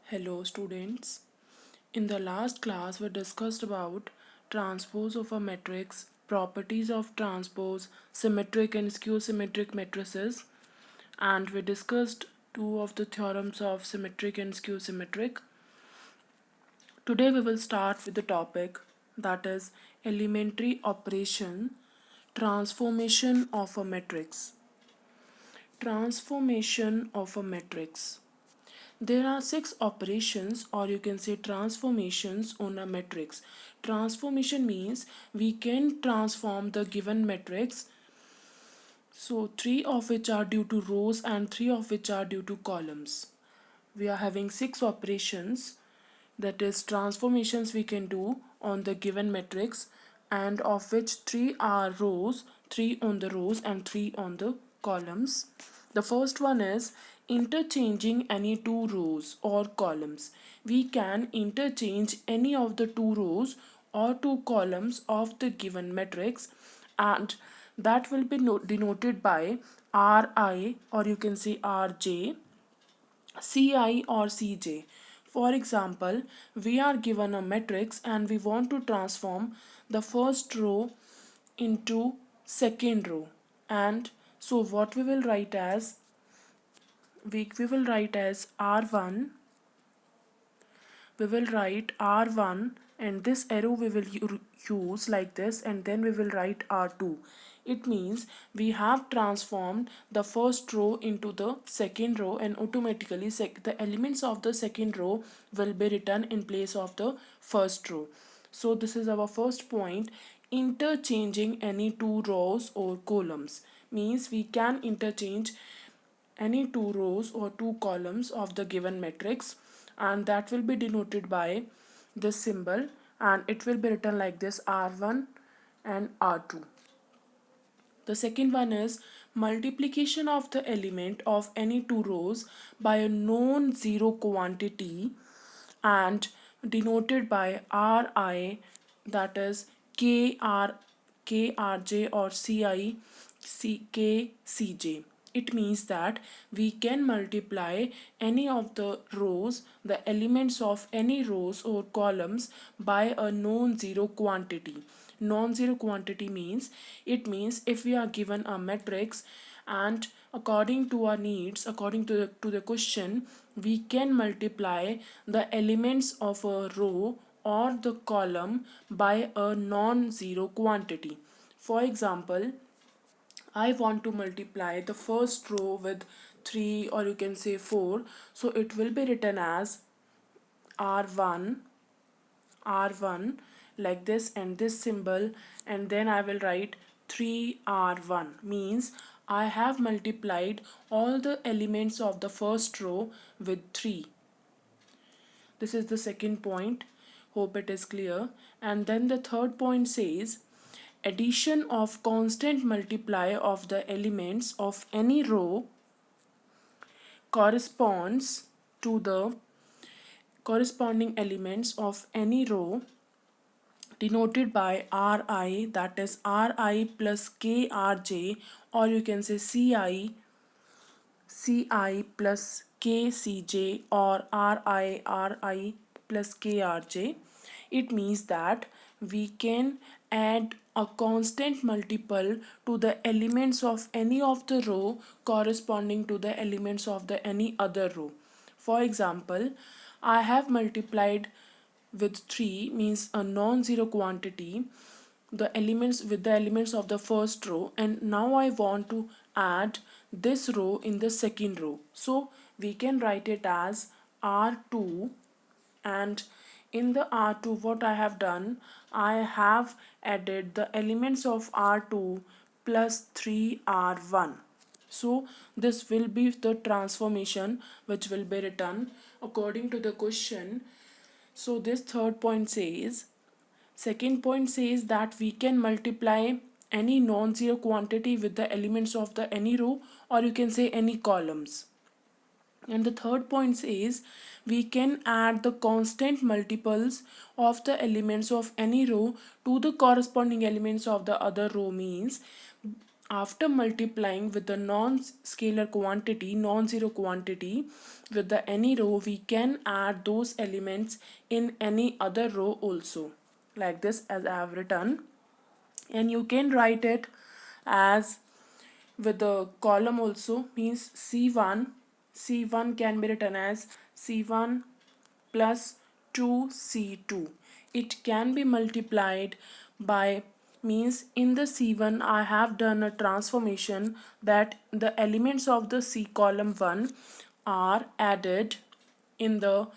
Hello students. In the last class we discussed about transpose of a matrix, properties of transpose, symmetric and skew-symmetric matrices, and we discussed two of the theorems of symmetric and skew-symmetric. Today we will start with the topic that is elementary operation, transformation of a matrix. Transformation of a matrix. There are six operations, or you can say transformations, on a matrix. Transformation means we can transform the given matrix. So, three of which are due to rows and three of which are due to columns. We are having six operations, that is transformations we can do on the given matrix, and of which three are rows, three on the rows and three on the columns. The first one is interchanging any two rows or columns. We can interchange any of the two rows or two columns of the given matrix, and that will be denoted by Ri, or you can say Rj, Ci or Cj. For example, we are given a matrix and we want to transform the first row into second row. And so what we will write as R1, we will write R1, and this arrow we will use like this, and then we will write R2. It means we have transformed the first row into the second row, and automatically the elements of the second row will be written in place of the first row. So this is our first point. Interchanging any two rows or columns means we can interchange any two rows or two columns of the given matrix, and that will be denoted by this symbol, and it will be written like this: R1 and R2. The second one is multiplication of the element of any two rows by a non-zero quantity and denoted by Ri, that is Krj or Cj. It means that we can multiply any of the rows, the elements of any rows or columns, by a non-zero quantity. Non-zero quantity means, it means if we are given a matrix and according to our needs, according to the question, we can multiply the elements of a row or the column by a non-zero quantity. For example, I want to multiply the first row with 3, or you can say 4. So it will be written as R1, R1 like this and this symbol, and then I will write 3R1, means I have multiplied all the elements of the first row with 3. This is the second point. Hope it is clear. And then the third point says addition of constant multiply of the elements of any row corresponds to the corresponding elements of any row denoted by Ri, that is Ri plus Krj, or you can say Ci plus Kcj, or Ri plus Krj. It means that we can add a constant multiple to the elements of any of the row corresponding to the elements of the any other row. For example, I have multiplied with 3, means a non-zero quantity, the elements with the elements of the first row, and now I want to add this row in the second row. So we can write it as R2, and in the R2 what I have done, I have added the elements of R2 plus 3R1. So this will be the transformation which will be written according to the question. So this third point says, second point says that we can multiply any non-zero quantity with the elements of the any row, or you can say any columns. And the third point says we can add the constant multiples of the elements of any row to the corresponding elements of the other row, means after multiplying with the non-scalar quantity, non-zero quantity with the any row, we can add those elements in any other row also, like this as I have written. And you can write it as with the column also, means C1 can be written as C1 plus 2C2. It can be multiplied by, means in the C1 I have done a transformation that the elements of the C column 1 are added in the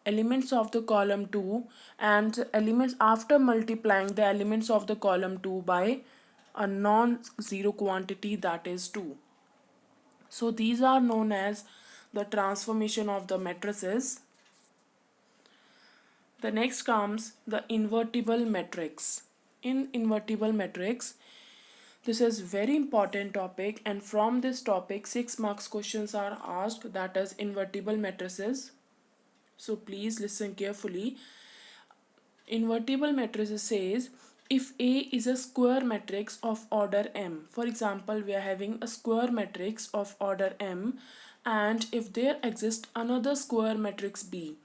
elements of the column 2, and the elements after multiplying the elements of the column 2 by a non-zero quantity, that is 2. So these are known as the transformation of the matrices. The next comes the invertible matrix. In invertible matrix, this is very important topic, and from this topic 6 marks questions are asked, that is invertible matrices. So please listen carefully. Invertible matrices says if A is a square matrix of order m. For example, we are having a square matrix of order m, and if there exists another square matrix B.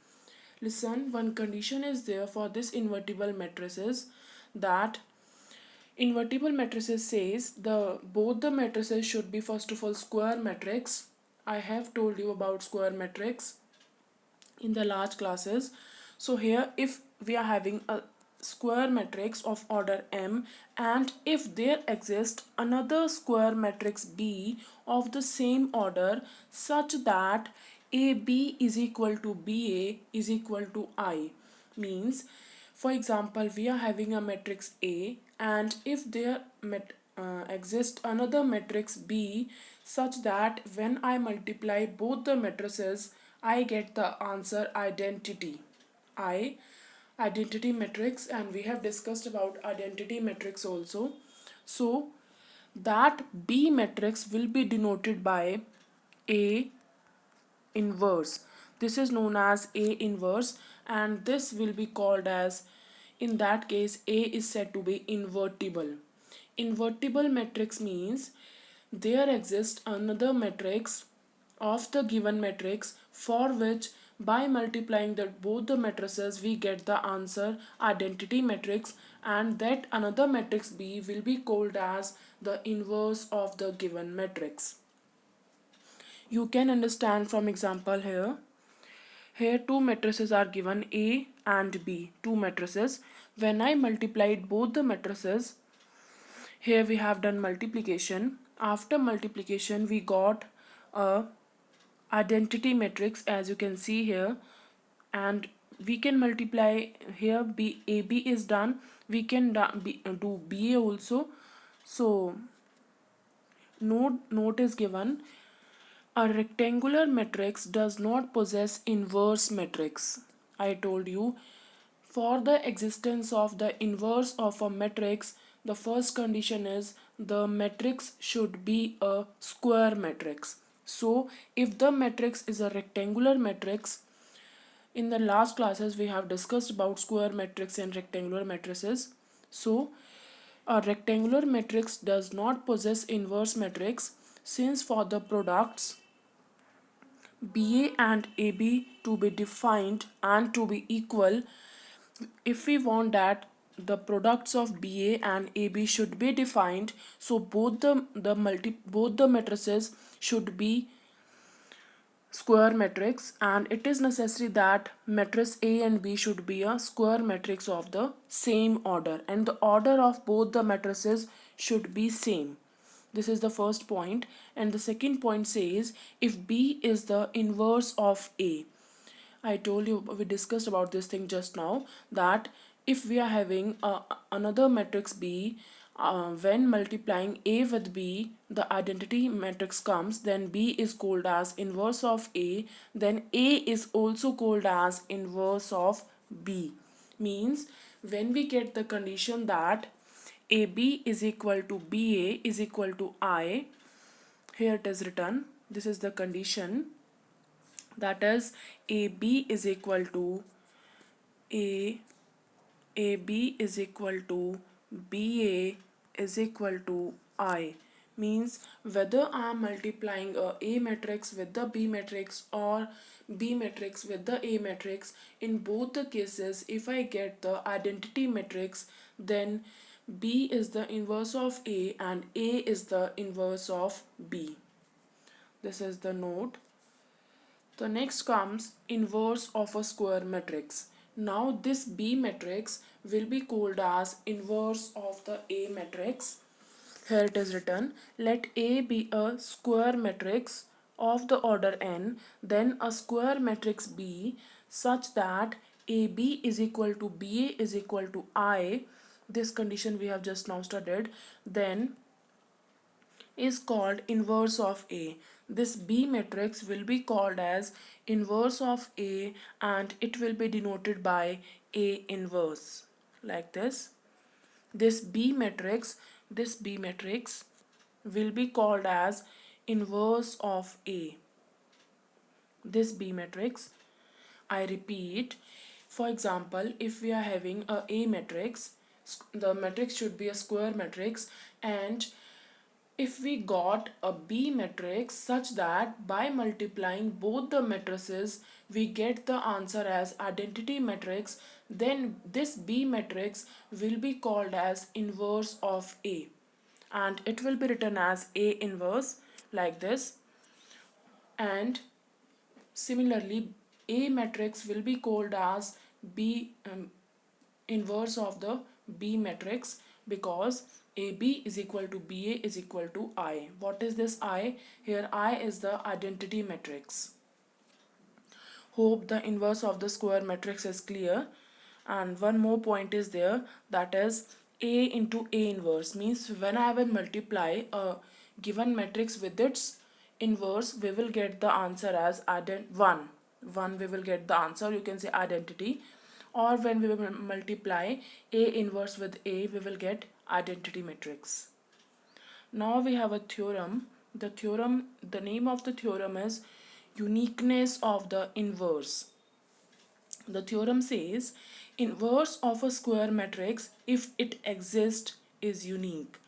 Listen, one condition is there for this invertible matrices, that invertible matrices says the both the matrices should be first of all square matrix. I have told you about square matrix in the large classes. So here if we are having a square matrix of order m, and if there exists another square matrix B of the same order such that AB is equal to BA is equal to I, means for example we are having a matrix A, and if there exists another matrix B such that when I multiply both the matrices I get the answer identity. Identity matrix, and we have discussed about identity matrix also. So that B matrix will be denoted by A inverse. This is known as A inverse, and this will be called as, in that case A is said to be invertible. Invertible matrix means there exists another matrix of the given matrix for which by multiplying both the matrices we get the answer identity matrix, and that another matrix B will be called as the inverse of the given matrix. You can understand from example here. Here two matrices are given A and B, two matrices. When I multiplied both the matrices, here we have done multiplication. After multiplication we got a identity matrix as you can see here, and we can multiply here. AB is done, we can do BA also. So note is given, a rectangular matrix does not possess inverse matrix. I told you, for the existence of the inverse of a matrix, the first condition is the matrix should be a square matrix. So if the matrix is a rectangular matrix, in the last classes we have discussed about square matrix and rectangular matrices. So a rectangular matrix does not possess inverse matrix, since for the products BA and AB to be defined and to be equal, if we want that the products of BA and AB should be defined, so both the matrices should be square matrix, and it is necessary that matrix A and B should be a square matrix of the same order, and the order of both the matrices should be same. This is the first point. And the second point says if B is the inverse of A. I told you, we discussed about this thing just now, that if we are having another matrix B, when multiplying A with B, the identity matrix comes, then B is called as inverse of A, then A is also called as inverse of B. Means when we get the condition that AB is equal to BA is equal to I, here it is written, this is the condition, that is AB is equal to A, AB is equal to BA is equal to I. means whether I am multiplying A matrix with the B matrix or B matrix with the A matrix, in both the cases if I get the identity matrix, then B is the inverse of A and A is the inverse of B. This is the note. The next comes inverse of a square matrix. Now this B matrix will be called as inverse of the A matrix. Here it is written, let A be a square matrix of the order n, then a square matrix B such that AB is equal to BA is equal to I. This condition we have just now studied. Then is called inverse of A. This B matrix will be called as inverse of A and it will be denoted by A inverse like this. This B matrix will be called as inverse of A. This B matrix, I repeat, for example, if we are having A matrix, the matrix should be a square matrix, and if we got a B matrix such that by multiplying both the matrices we get the answer as identity matrix, then this B matrix will be called as inverse of A and it will be written as A inverse like this. And similarly, A matrix will be called as B inverse of the B matrix because AB is equal to BA is equal to I. What is this I? Here I is the identity matrix. Hope the inverse of the square matrix is clear. And one more point is there, that is A into A inverse, means when I will multiply a given matrix with its inverse, we will get the answer as 1. We will get the answer, you can say identity. Or when we will multiply A inverse with A, we will get identity matrix. Now we have a theorem. The name of the theorem is uniqueness of the inverse. The theorem says inverse of a square matrix, if it exists, is unique.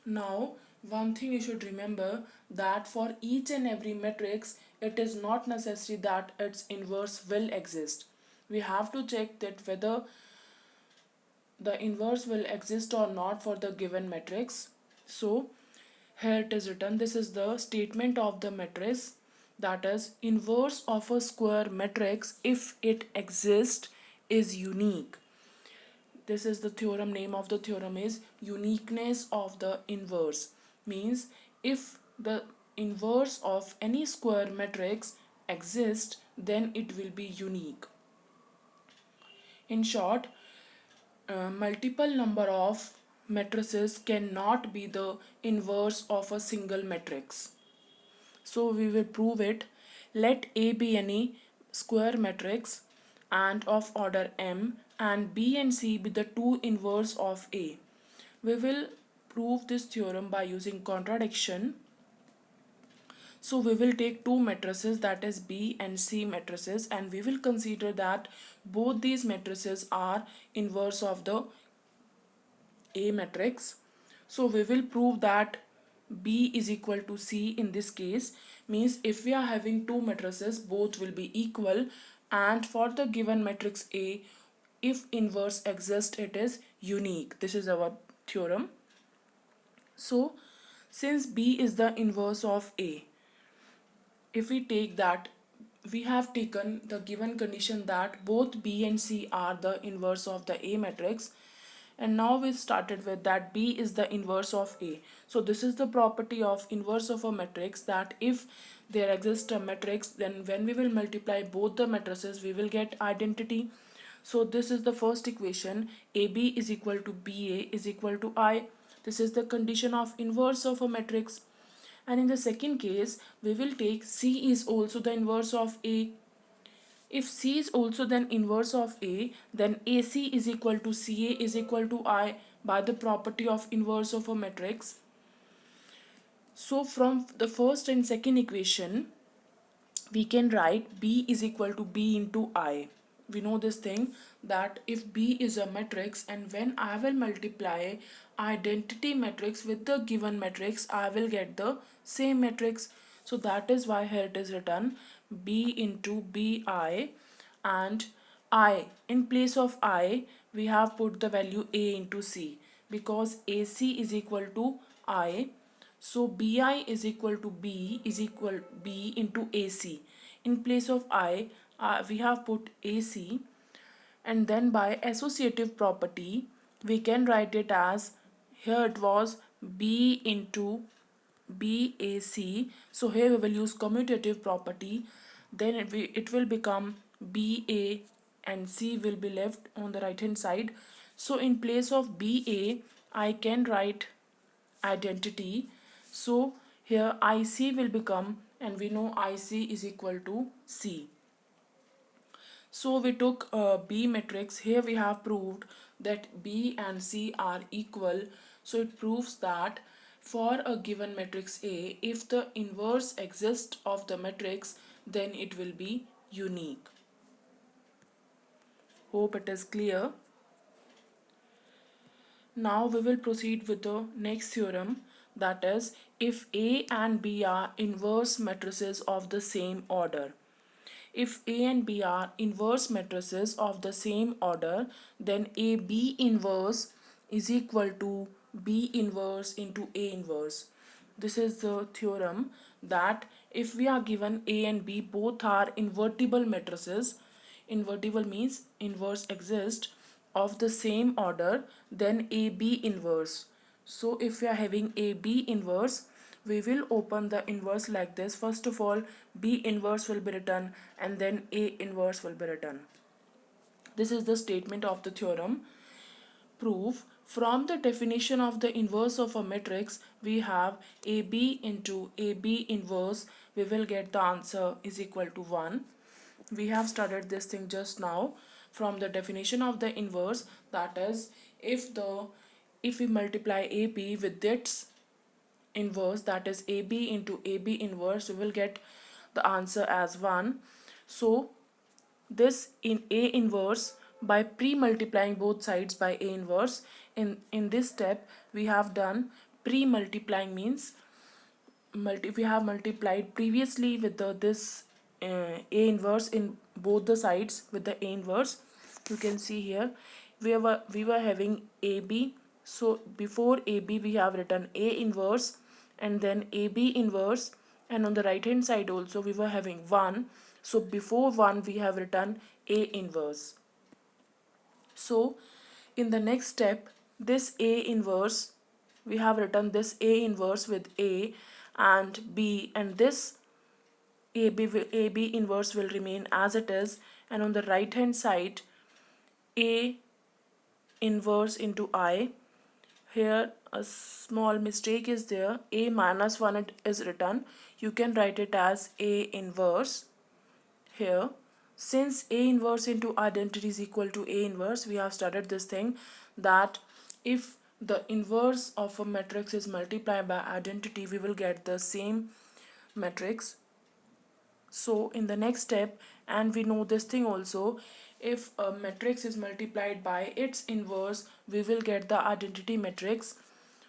Now, one thing you should remember, that for each and every matrix, it is not necessary that its inverse will exist. We have to check that whether the inverse will exist or not for the given matrix. So, here it is written, this is the statement of the matrix, that is inverse of a square matrix if it exists is unique. This is the theorem, name of the theorem is uniqueness of the inverse, means if the inverse of any square matrix exists, then it will be unique. In short, multiple number of matrices cannot be the inverse of a single matrix. So we will prove it. Let A be any square matrix and of order m, and B and C be the two inverse of A. We will prove this theorem by using contradiction. So we will take two matrices, that is B and C matrices, and we will consider that both these matrices are inverse of the A matrix. So we will prove that B is equal to C in this case, means if we are having two matrices, both will be equal, and for the given matrix A, if inverse exists, it is unique. This is our theorem. So since B is the inverse of A, if we take that, we have taken the given condition that both B and C are the inverse of the A matrix, and now we started with that B is the inverse of A. So this is the property of inverse of a matrix, that if there exists a matrix, then when we will multiply both the matrices, we will get identity. So this is the first equation, AB is equal to BA is equal to I. This is the condition of inverse of a matrix. And in the second case, we will take C is also the inverse of A. If C is also then inverse of A, then AC is equal to CA is equal to I by the property of inverse of a matrix. So from the first and second equation, we can write B is equal to B into I. we know this thing that if B is a matrix, and when I will multiply identity matrix with the given matrix, I will get the same matrix. So that is why here it is written B into Bi, and I, in place of I, we have put the value A into C, because AC is equal to I. So Bi is equal to B is equal B into AC. In place of I, we have put AC, and then by associative property we can write it as, here it was B into BAC. So here we will use commutative property, then it will become BA, and C will be left on the right hand side. So in place of BA I can write identity. So here IC will become, and we know IC is equal to C. So we took a B matrix. Here we have proved that B and C are equal. So it proves that for a given matrix A, if the inverse exists of the matrix, then it will be unique. Hope it is clear. Now we will proceed with the next theorem, that is, if A and B are inverse matrices of the same order. If A and B are inverse matrices of the same order, then AB inverse is equal to B inverse into A inverse. This is the theorem that if we are given A and B both are invertible matrices, invertible means inverse exist, of the same order, then AB inverse. So if we are having AB inverse, we will open the inverse like this. First of all, B inverse will be written, and then A inverse will be written. This is the statement of the theorem. Proof: from the definition of the inverse of a matrix, we have AB into AB inverse. We will get the answer is equal to 1. We have studied this thing just now. From the definition of the inverse, that is, if we multiply AB with its inverse, that is AB into AB inverse, we will get the answer as 1. So this in A inverse, by pre-multiplying both sides by A inverse, in this step we have done pre-multiplying, means we have multiplied previously with this A inverse in both the sides with the A inverse. You can see here we were having AB. So before AB we have written A inverse, and then AB inverse, and on the right hand side also we were having 1. So before 1 we have written A inverse. So in the next step, this A inverse, we have written this A inverse with A and B, and this AB inverse will remain as it is, and on the right hand side A inverse into I. Here a small mistake is there, A minus 1 is written. You can write it as A inverse. Here, since A inverse into identity is equal to A inverse, we have studied this thing that if the inverse of a matrix is multiplied by identity, we will get the same matrix. So in the next step, and we know this thing also, if a matrix is multiplied by its inverse, we will get the identity matrix.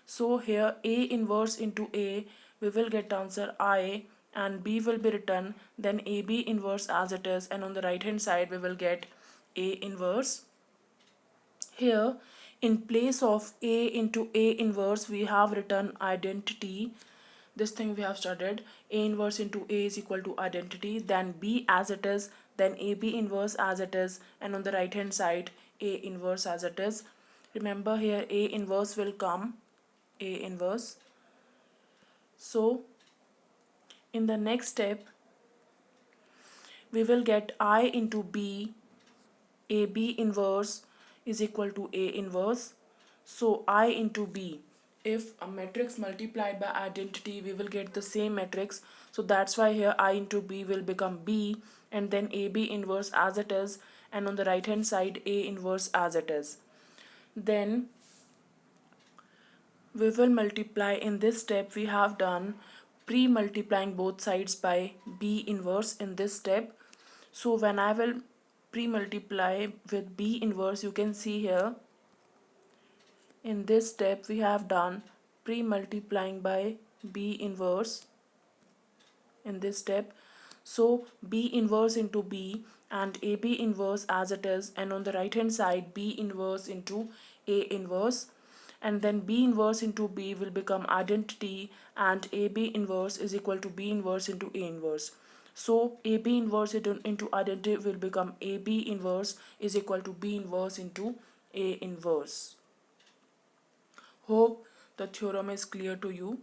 So here A inverse into A, we will get answer I, and B will be written, then AB inverse as it is, and on the right hand side we will get A inverse. Here in place of A into A inverse, we have written identity. This thing we have studied, A inverse into A is equal to identity, then B as it is, then AB inverse as it is, and on the right hand side A inverse as it is. Remember here A inverse will come, A inverse. So in the next step we will get I into B, AB inverse is equal to A inverse. So I into B, if a matrix multiplied by identity, we will get the same matrix. So that's why here I into B will become B, and then AB inverse as it is, and on the right hand side A inverse as it is. Then we will multiply. In this step we have done pre-multiplying both sides by B inverse in this step. So when I will pre-multiply with B inverse. You can see here in this step we have done pre-multiplying by B inverse in this step. So B inverse into B and AB inverse as it is, and on the right hand side B inverse into A inverse, and then B inverse into B will become identity, and AB inverse is equal to B inverse into A inverse. So AB inverse into identity will become AB inverse is equal to B inverse into A inverse. Hope the theorem is clear to you.